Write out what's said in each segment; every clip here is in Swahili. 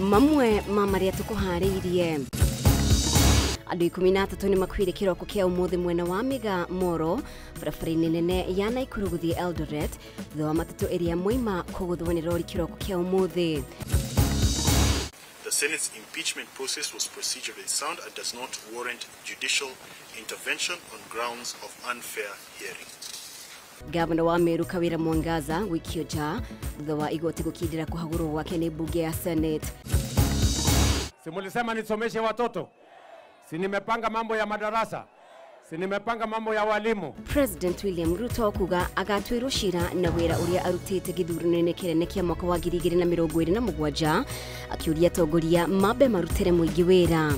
mamwe mamaria tukuhariirie andu 13 ni makwire kiroko kia umuthi mwena wa Mega Moro barabara-ini nene ya Naikuru guthii Eldoret thutha wa matatu area moima kuguthwo ni rori kiroko kia umuthi. The Senate's impeachment process was procedurally sound and does not warrant judicial intervention on grounds of unfair hearing. Gavana wa Meru Kawira Mwangaza wikio ja thutha wa igoti gukindira kuhagurwo gwake ni bunge ya Senate. Simulisema nisomeshe watoto. Si nimepanga mambo ya madarasa. Si nimepanga mambo ya walimu. President William Ruto kuga agatwirwo shira na wira uria arutite githurano-ini kinene kia mwaka wa 2027 akiuria tongoria mabe marutere muingi wira.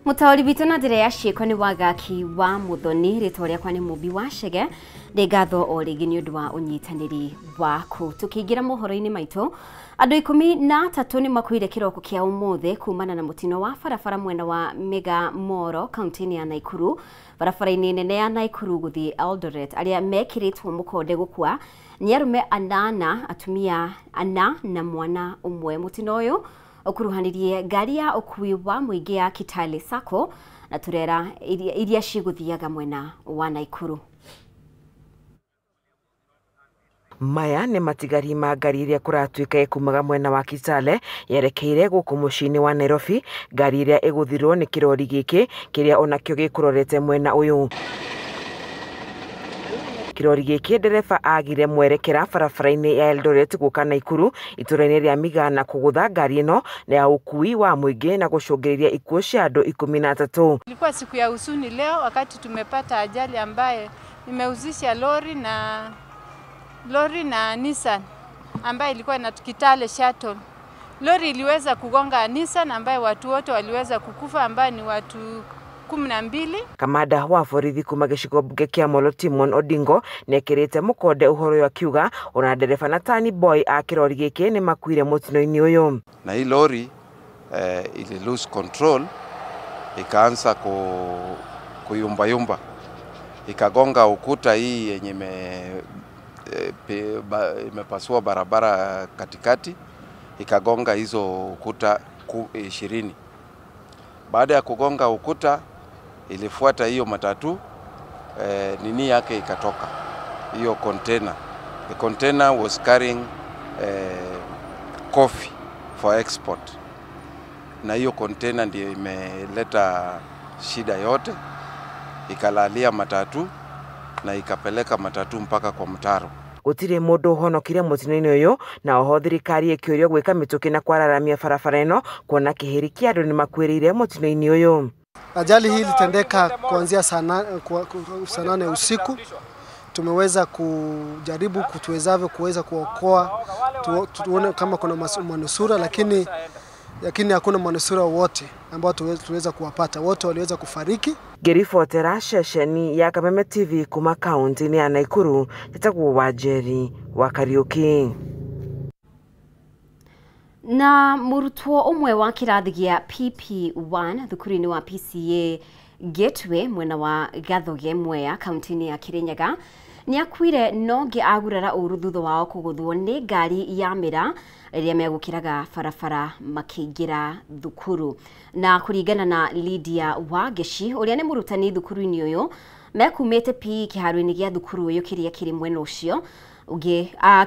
Mutauri bitona dire ya shiko ni wagaki wa Muthoni ritoria kwa ni mubi wa Shege ndegatho origi ni undu wa unyitaniri waku. Tukigira mohoro-ini maitu andu 13 ni makwire kiroko kia umuthi kumana na mutino wa barabara mwena wa Mega Moro kaunti ya Naikuru barabara-ini nene ya Naikuru guthii Eldoret aria mekiritwo mukonde gukua ni arume anana atumia ana na mwana umwe. Mutino uyu ukuruhanirie ngari ya ukui wa muingi ya Kitale Sacco na turera iria ciguthiaga mwena wa Naikuru. Maya ni matigari ma ngari iria kuratuika ikumaga mwena wa Kitale yerekeire guku mucini wa Nairobi. Ngari iria iguthirwo ni kirori giki kiria onakio gikurorete mwena uyu. Kirori giki dereva agire mwerekera barabara-ini ya Eldoret guka Naikuru itura-ini ria Migana kugutha ngari ino na ya ukui wa muingi na gucungiriria ikuo cia andu 13. Ilikuwa siku ya huzuni leo wakati tumepata ajali ambaye imehusisha lori na Nissan ambaye ilikuwa na Kitale Shuttle. Lori iliweza kugonga Nissan ambaye watu wote waliweza kukufa ambaye ni watu 12. Kamanda wa borithi kuma gicigo bunge kia Molo Timon Odingo nekirite mukonde uhoro wa kiuga ona dereva na tani boy a kirori giki ni makwire mutino-ini uyu. Na hii lori ili lose control ikaanza kuyumba ikagonga ukuta hii yenye imepasua barabara katikati, ikagonga hizo ukuta 20. Baada ya kugonga ukuta ilifuata hiyo matatu nini yake ikatoka hiyo container. The container was carrying coffee for export, na hiyo container ndio imeleta shida yote, ikalalia matatu na ikapeleka matatu mpaka kwa mtaro. Gutire mundu honokire mutino-ini uyu na oho thirikari ikiurio gwika mituki na kwararamia barabara ino kuona kihiri kia andu ni makwirire mutino-ini uyu. Ajali hii ilitendeka kuanzia saa 8 usiku. Tumeweza kujaribu kutuwezavyo kuweza kuokoa tuone kama kuna manusura, lakini hakuna manusura wote ambao tuweza kuwapata. Wote waliweza kufariki. Gerifotera shesheni ya Kameme TV kuma kaunti ni ya Naikuru tetaguo Wajeri wa Kariuki. Na murutwo umwe wa kirathi gia PP1 thukuru-ini wa PCA Gateway mwena wa Gathoge Mwea kaunti ya Kirinyaga ni akwire nonge agurara uru thutha wao kuguthwo ni ngari ya mira iria megukiraga barabara makiingira thukuru. Na kuringana na Lydia Wageshi uria ni murutani thukuru-ini uyu mekumite PE kiharo-ini gia thukuru uyu kiria kiri mwena ucio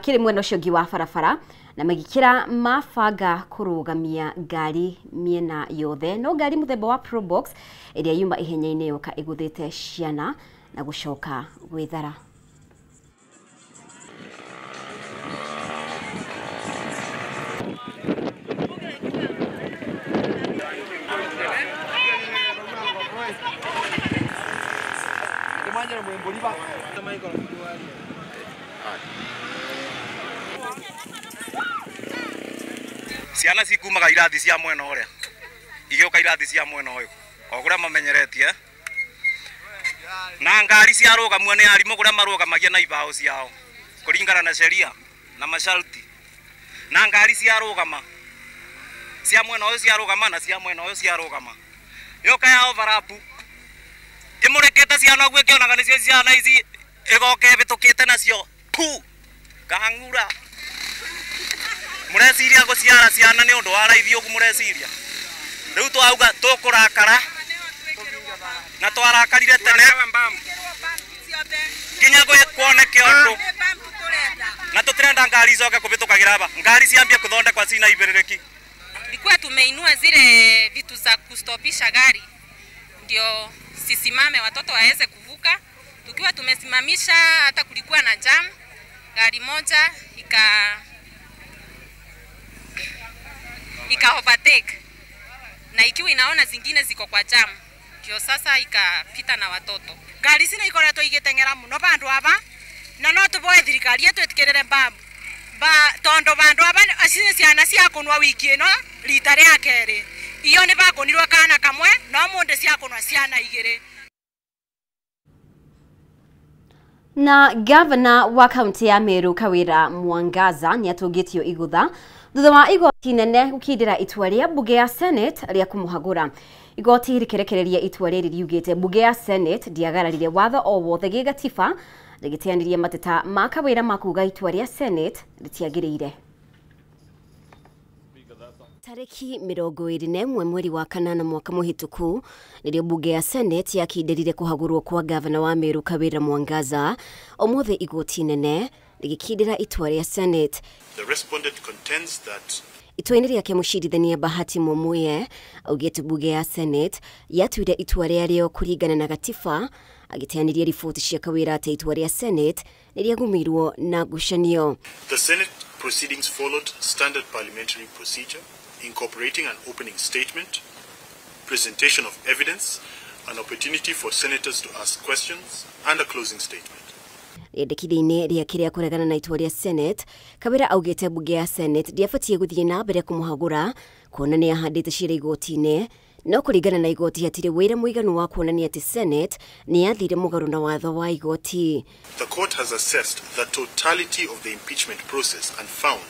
kiri mwena ucio ngi wa barabara na magikira mabanga kurugamia ngari miena yothe. No ngari muthemba wa Probox iria yuma ihenya-ini yoka iguthite ciana na gucoka gwithara. Ciana cikumaga irathi cia mwena uria igioka irathi cia mwena uyu oguria mamenyeretie na ngari cia rugamwa ni arimu kuria marugamagia na ibao ciao kuringana na sheria na masharti na ngari cia rugama cia mwena uyu cia rugama na cia mwena uyu cia rugama yoka ya overlap imurekete ciana gwikionaga nicio ciana ici igoke bitukite nacio kangura mureciria guciara ciana ni undu wa raithi ugu mureciria riu twauga tukurakara na twarakarire tene kinya gwikuoneke undu na tutirenda ngari icoke kubitukagira aba ngari ciambie kuthondekwa cina ibiriki. Ilikuwa tumeinua zile vitu za kustopisha gari ndio sisimame watoto waweze kuvuka. Tukiwa tumesimamisha, hata kulikuwa na jam, gari moja ika overtake na ikiwa inaona zingine ziko kwa jam, ndio sasa ikapita na watoto. Gari sina ikoretwo igitengera muno bandu aba na no tuboe thirikari yetu itikirire mbambu tondo bandu aba acine ciana cia kunwa wiki ino rita ria keri iyo ni bakunirwe kana kamwe no munde cia kunwa ciana igiri. Na gavana wa kaunti ya Meru Kawira Mwangaza ni atungitio igutha thutha wa igoti nene gukindira itua ria bunge ya Senate ria kumuhagura. Igoti rikerekereria itua riri riugite bunge ya Senate ndiagararire watho o wothe gigatiba rigitianirie mateta ma Kawira makuga itua ria Senate ritiagirire. Tariki 21 mweri wa kanana mwaka muhituku nirio bunge ya Senate yakindirire kuhagurwo kwa gavana wa Meru Kawira Mwangaza omothe igoti nene rigikindira itua ria Senate. The respondent contends that Itua-ini riake mucirithania Bahati Mwamuye augite bunge ya Senate yatuire itua riario kuringana na gatiba agiteanirie riboti cia Kawira ati itua ria Senate niriagumirwo na ngucanio. the Senate proceedings followed standard parliamentary procedure, incorporating an opening statement, presentation of evidence, an opportunity for senators to ask questions, and a closing statement. Rĩendekithia-inĩ rĩake rĩa kũregana na itua rĩa Senate, Kawira augite bunge ya Senate ndiabatie guthie na mbere kumuhagura kuonania ahandite cira igoti-inĩ, no kũringana na igoti hatirĩ wĩra mũiganu wa kuonania ati Senate ni yathire mũgarũ na watho wa igoti. The court has assessed the totality of the impeachment process and found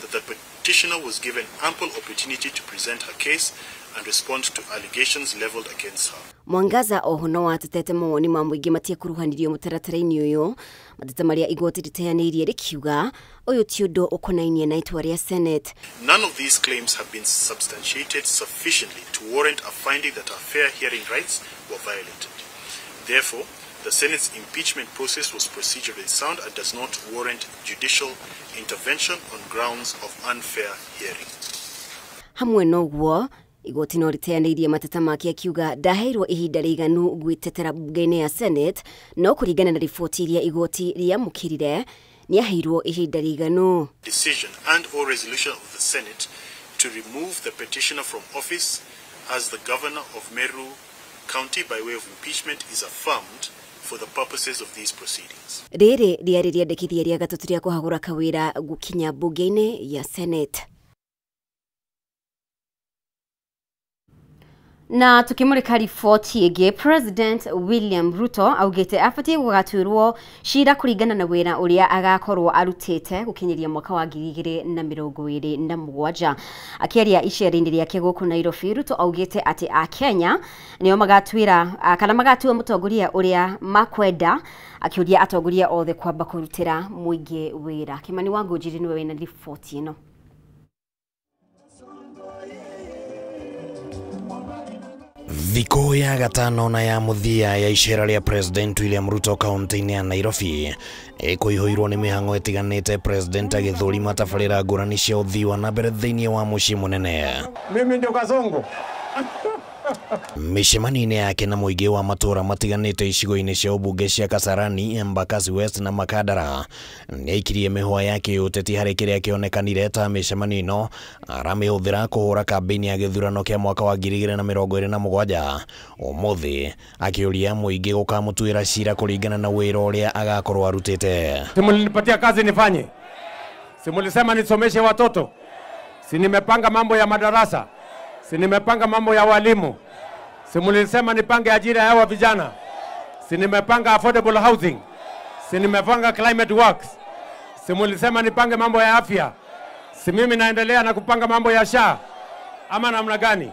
that the petitioner was given ample opportunity to present her case and respond to allegations leveled against her. Mwangaza oho no atetete mawoni ma mũingĩ matiekuruhanirio mũtaratara-inĩ ũyũ, mateta marĩa igoti rĩteanĩirie rĩkiuga ũyũ ti ũndũ ũkonainie na itua rĩa Senate. None of these claims have been substantiated sufficiently to warrant a finding that our fair hearing rights were violated. Therefore, the Senate's impeachment process was procedurally sound and does not warrant judicial intervention on grounds of unfair hearing. Hamwe noguo igoti no rĩteanĩirie mateta make akiuga ndaheirwo ihinda rĩiganu gwitetera bunge-inĩ ya Senate, no kũringana na riboti iria igoti rĩamũkĩrire niaheirwo ihinda rĩiganu. Decision and or resolution of the Senate to remove the petitioner from office as the governor of Meru County by way of impeachment is affirmed for the purposes of these proceedings. Rĩrĩ rĩarĩ rĩendekithia rĩa gatatũ rĩa kũhagũra Kawira gukinya bunge-inĩ ya Senate. Na tukimurika riboti ĩngĩ, President William Ruto augite abatie gũgatuĩrwo cira kũringana na wĩra ũrĩa agakorwo arutĩte gũkinyiria mwaka wa 2027. Akĩaria icera-inĩ rĩake gũkũ Nairobi, Ruto augite ati a Kenya nĩo magatuĩra kana magatua mũtongoria ũrĩa makwenda, akĩũria atongoria othe kwamba kũrutĩra mũingĩ wĩra. Kimani Wangũnjiri nĩwe wĩna riboti ĩno. Thikũ ya gatano na ya muthia ya icera rĩa President William Ruto kaunti-inĩ ya Nairobi ĩkũihũirwo nĩ mĩhang'o ĩtiganĩte, President agĩthũrima tabarĩra ngũrani cia ũthii wa na mbere thĩinĩ wa mũciĩ mũnene. Mimi ndio Kasongo. Mĩcemanio-inĩ yake na mũingĩ wa matũũra matiganĩte icigo-inĩ cia ũmbunge cia Kasarani, Embakasi West na Makadara nĩaikirie mĩhwa yake ũteti harĩ kĩrĩa kĩonekanire ta mĩcemanio ĩno aramĩhũthĩra kũhũra kambĩini ya gĩthurano kĩa mwaka wa 2027. Ũmũthĩ akĩũria mũingĩ gũkamũtuĩra cira kũringana na wĩra ũrĩa agakorwo arutĩte. Simulinipatia kazi nifanye, simulisema nisomeshe watoto, si nimepanga mambo ya madarasa, si nimepanga mambo ya walimu, si mulisema nipange ajira ya vijana, si nimepanga affordable housing, si nimepanga climate works, si mulisema nipange mambo ya afya, si mimi naendelea na kupanga mambo ya SHA ama namna gani?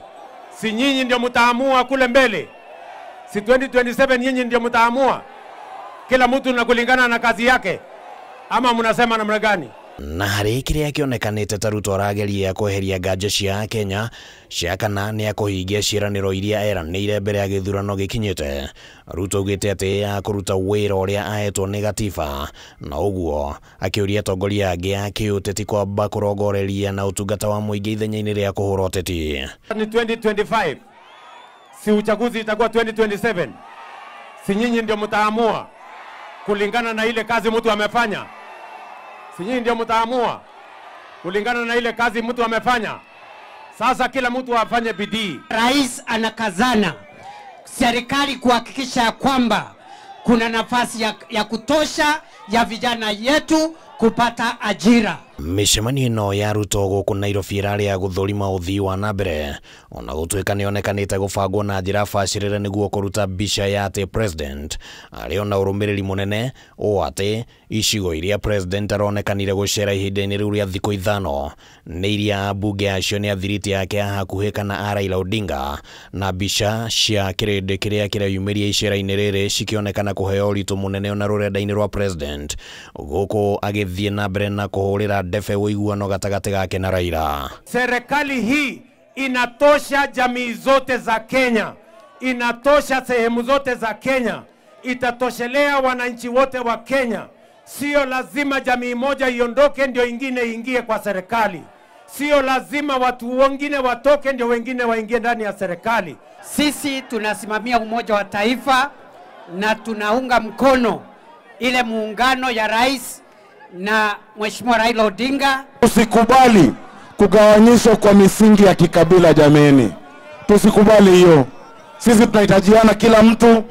Si nyinyi ndio mtaamua kule mbele, si 2027 nyinyi ndio mtaamua, kila mtu na kulingana na kazi yake. Ama mnasema namna gani? Na harĩ kĩrĩa kĩonekanĩte ta Ruto arageria kweheria nganja cia Kenya cia kana nĩ akũhingia ciĩranĩro iria eranĩire mbere ya gĩthurano gĩkinyĩte. Ruto augĩte atĩ akũruta wĩra ũrĩa ahetwo nĩ gatiba, na ũguo akĩũria atongoria angĩ a kĩũteti kwamba kũrongoreria na ũtungata wa mũingĩ ithenya-inĩ rĩa kũhũra ũteti. Ni 2025, si uchaguzi itakuwa 2027? Si nyinyi ndio mtaamua kulingana na ile kazi mtu amefanya? Si nyinyi ndio mtaamua kulingana na ile kazi mtu amefanya? Sasa kila mtu afanye bidii. Rais anakazana serikali kuhakikisha kwamba kuna nafasi ya kutosha ya vijana yetu kupata ajira. Mĩcemanio ĩno ya Ruto gũkũ Nairobi ĩrarĩ ya gũthũrima ũthii wa na mbere, ona gũtuĩka nĩonekanĩte gũbangwo na njĩra bacĩrĩre nĩguo kũruta mbica ya atĩ president arĩ ona ũrũmĩrĩri mũnene ũũ atĩ icigo iria president aronekanire gũcera ihinda-inĩ rĩu rĩa thikũ 5 nĩ iria mbunge acio nĩ athiriti yake ya hakuhĩ kana Raila Odinga, na mbica cia kĩrĩndĩ kĩrĩa kĩreyumĩria icera-inĩ rĩrĩ cikĩonekana kũheo ũritũ mũnene ona rũrenda-inĩ rwa president, gũkũ agĩthiĩ na mbere na kũhũrĩra ndefe ũiguano gatagatĩ gake na Raila. Serikali hii inatosha jamii zote za Kenya, inatosha sehemu zote za Kenya, itatoshelea wananchi wote wa Kenya. Sio lazima jamii moja iondoke ndio ingine ingie kwa serikali. Sio lazima watu wengine watoke ndio wengine waingie ndani ya serikali. Sisi tunasimamia umoja wa taifa na tunaunga mkono ile muungano ya rais na Mheshimiwa Raila Odinga. Tusikubali kugawanyishwa kwa misingi ya kikabila jameni. Tusikubali hiyo. Sisi tunahitajiana, kila mtu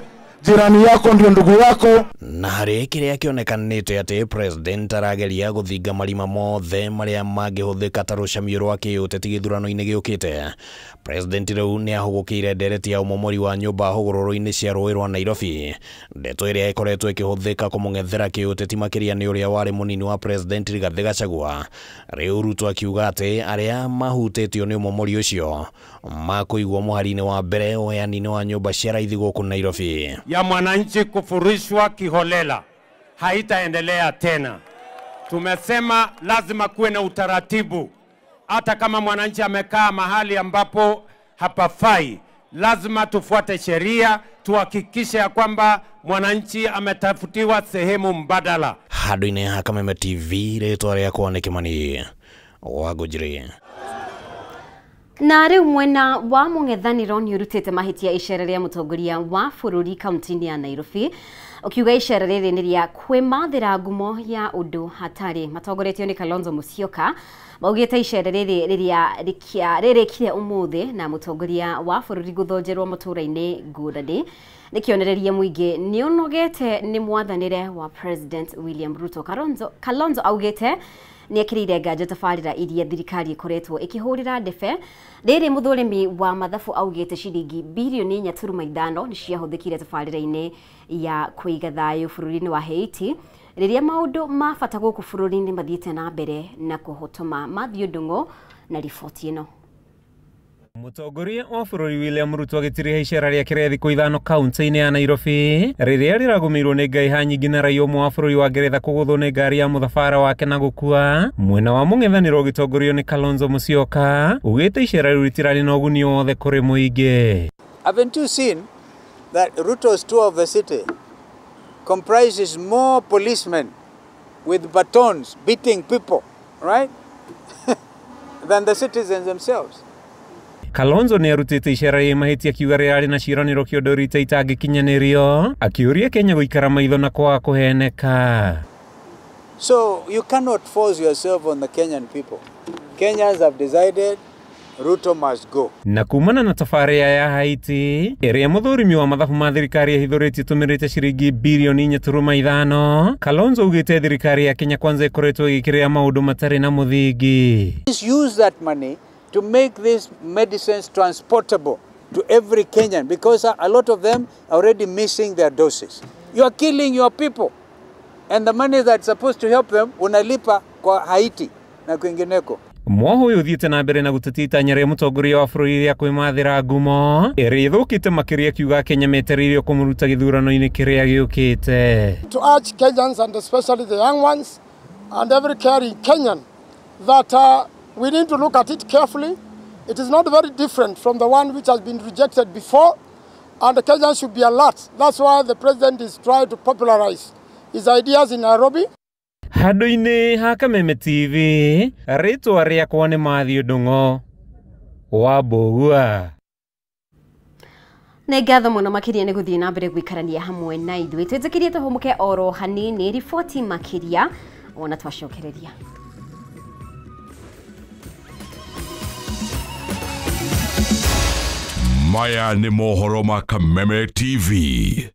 jirani yako ndio ndugu yako. Na harĩ kĩrĩa kĩonekanĩte atĩ president arageria gũthinga marima mothe marĩa mangĩhũthĩka ta rũcamio rwa kĩũteti gĩthurano-inĩ gĩũkĩte. President rĩu nĩ ahũgũkĩire ndereti ya ũmomori wa nyũmba hũgũrũrũ-inĩ cia rũĩ rwa Nairobi, ndeto ĩrĩa ĩkoretwo ĩkĩhũthĩka kũmũng'ethera kĩũteti makĩria nĩ ũrĩa warĩ mũnini wa president Rigathĩ Gachagua. Rĩu Ruto akiuga atĩ arĩa mahutĩtio nĩ ũmomori ũcio makũigwo mũhari-inĩ wa mbere ũheani-inĩ wa nyũmba cia raithi gũkũ Nairobi. Ya mwananchi kufurishwa kiholela haitaendelea tena. Tumesema lazima kuwe na utaratibu. Hata kama mwananchi amekaa mahali ambapo hapafai, lazima tufuate sheria, tuhakikishe ya kwamba mwananchi ametafutiwa sehemu mbadala. Handũ-inĩ ha Kameme TV, rĩtwa rĩakwa nĩ Kĩmani Wangũnjĩrĩ. Na rĩu mwena wa mũng'ethanĩro nĩ ũrutĩte mahĩtia icera rĩa mũtongoria wa bũrũri kaunti-inĩ ya Nairobi, ũkiuga icera rĩrĩ nĩ rĩa kwĩmathĩra ngumo ya ũndũ hatarĩ. Matongoretio nĩ Kalonzo Musyoka maugĩte icera rĩrĩ rĩrĩkire ũmũthĩ na mũtongoria wa bũrũri gũthonjerwo matũũra-inĩ ngũrani, nĩ kĩonereria mũingĩ nĩ ũnogete nĩ mwathanĩre wa President William Ruto. Kalonzo augĩte nĩ ekĩrĩire nganja tabarĩra iria thirikari ĩkoretwo ĩkĩhũrĩra ndebe. Rĩrĩ mũthũrĩmi wa mathabu augĩte ciringi birioni 4.5 nĩ ciahũthĩkire tabarĩra-inĩ ya kũiga thayũ bũrũri-inĩ wa Haiti, rĩrĩa maũndũ ma bata gũkũ bũrũri-inĩ mathiĩte na mbere na kũhotoma. Mathiũ Ndung'u na riboti ĩno. Mũtongoria wa bũrũri William Ruto agĩtiriha icera rĩake rĩa thikũ 5 kaunti-inĩ ya Nairobi, rĩrĩa rĩragũmĩirwo nĩ ngaiha nyingĩ na raia ũmwe wa bũrũri wa Ngeretha kũgũthwo nĩ ngari ya mũthabara wake na gũkua. Mwena wa mũng'ethanĩro ũgĩtongorio nĩ Kalonzo Musyoka ugĩte icera rĩu rĩtirarĩ na ũguni wothe kũrĩ mũingĩ. Haven't you seen that Ruto's tour of the city comprises more policemen with batons beating people, right, than the citizens themselves? Kalonzo nĩ arutĩte icera rĩa mahĩtia akiuga rĩarĩ na ciĩranĩro kĩa ũndũ rita itangĩkinyanĩrio, akĩũria Kenya gũikara maitho na kwaga kũheneka. So you cannot force yourself on the Kenyan people. Kenyans have decided Ruto must go. Na kumana na tabarĩra ya Haiti, ĩrĩa mũthũrimi wa mathabu ma thirikari ahithũrĩtie tũmĩrĩte ciringi birioni 4.5, Kalonzo augĩte thirikari ya Kenya Kwanza ĩkoretwo ĩgĩkĩrĩra maũndũ matarĩ na mũthingi. Use that money to make these medicines transportable to every Kenyan, because a lot of them are already missing their doses. You are killing your people, and the money that's supposed to help them unalipa kwa Haiti na kwingineko. Mwoho ũyũ ũthiĩte na mbere na gũtetia itanya rĩa mũtongoria wa bũrũri rĩa kwĩmathĩra ngumo, ĩrĩa ĩthũkĩte makĩria akiuga Kenya metereirio kũmũruta gĩthurano-inĩ kĩrĩa gĩũkĩte. To urge Kenyans and especially the young ones and every caring Kenyan that we need to look at it carefully. It is not very different from the one which has been rejected before, and the Kenyans should be alert. That's why the president is trying to popularize his ideas in Nairobi. Handũ-inĩ ha Kameme TV, rĩtwa rĩakwa nĩ Matthew Ndung'u wa Mbũgua. Nĩ ngatho mũno makĩria nĩ gũthiĩ na mbere gũikarania hamwe na ithuĩ. Twĩtĩkĩrie tũhũmũke oro hanini riboti makĩria ona twacokereria. Maya nĩ mohoro ma Kameme TV.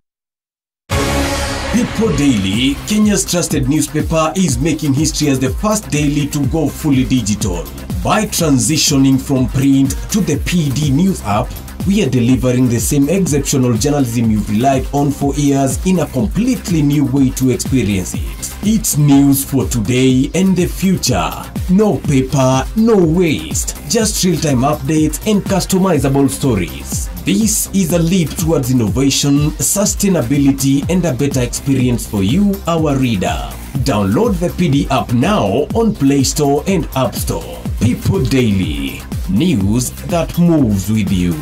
People Daily, Kenya's trusted newspaper, is making history as the first daily to go fully digital. By transitioning from print to the PD News app, we are delivering the same exceptional journalism you've relied on for years in a completely new way to experience it. It's news for today and the future. No paper, no waste. Just real-time updates and customizable stories. This is a leap towards innovation, sustainability, and a better experience for you, our reader. Download the PD app now on Play Store and App Store. People Daily. News that moves with you.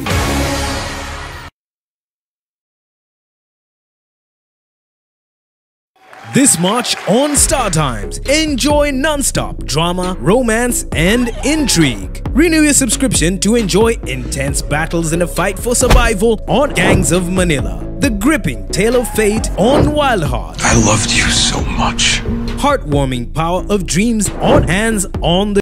This March on Star Times, enjoy non-stop drama, romance, and intrigue. Renew your subscription to enjoy intense battles in a fight for survival on Gangs of Manila. The gripping tale of fate on Wild Heart. I loved you so much. Heartwarming power of dreams on Hands on the